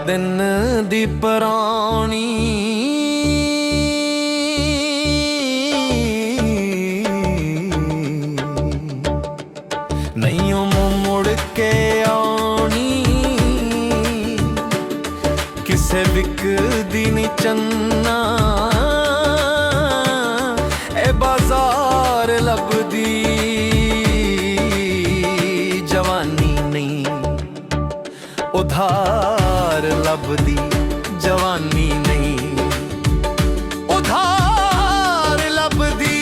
दिन दी पुरानी नहीं मुड़ के आनी, किसे विकदी नहीं चन्ना ए बाजार लभदी जवानी नहीं, उधार लभदी जवानी नहीं, उधार लभदी।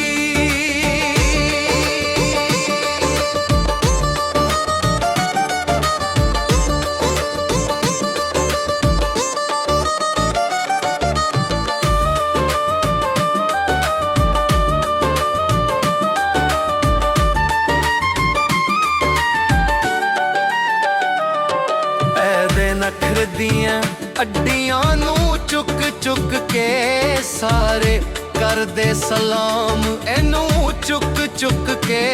नखर दियां अड्डियां नू चुक चुक के सारे कर दे सलाम एनू चुक चुक के,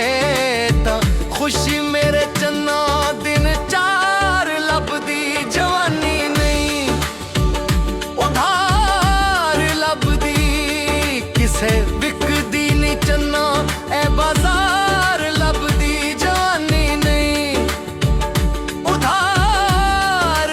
तां खुशी मेरे चन्ना दिन चार लभदी जवानी नहीं, उधार लभदी किसे विकदी नहीं चन्ना ए बाजार लभदी जवानी नहीं, उधार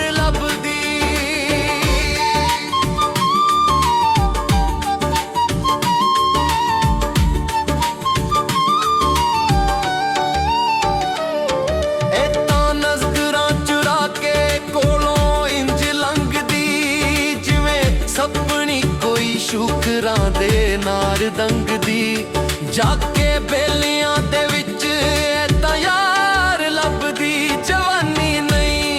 सपनी कोई शुकरां दे नार दंग दी, जाके बेलियां दे विच ऐतां यार लभदी जवानी नहीं,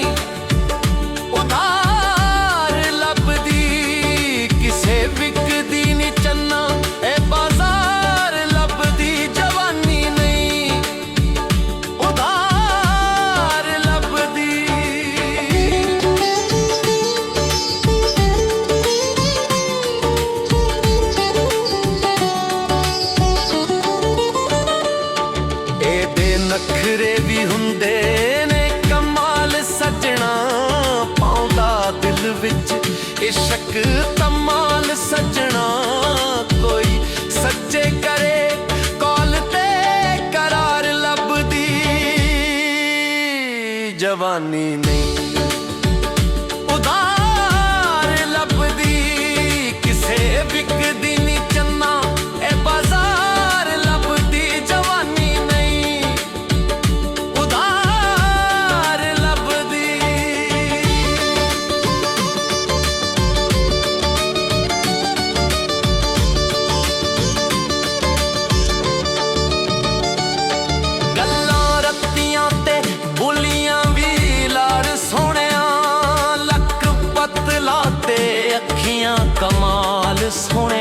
उधार लभदी किसे विकदी नहीं चन्ना ए बाजार लभदी जवानी नहीं, उधार लभदी। नखरे भी हुंदे ने कमाल सजना, पाउंदा दिल विच इश्क तमाल सजना, कोई सच्चे करे कौल ते करार लभदी जवानी नहीं, उधार लभदी किसे विकदी नहीं चन्ना ए बाजार लभदी जवानी कमाल सोने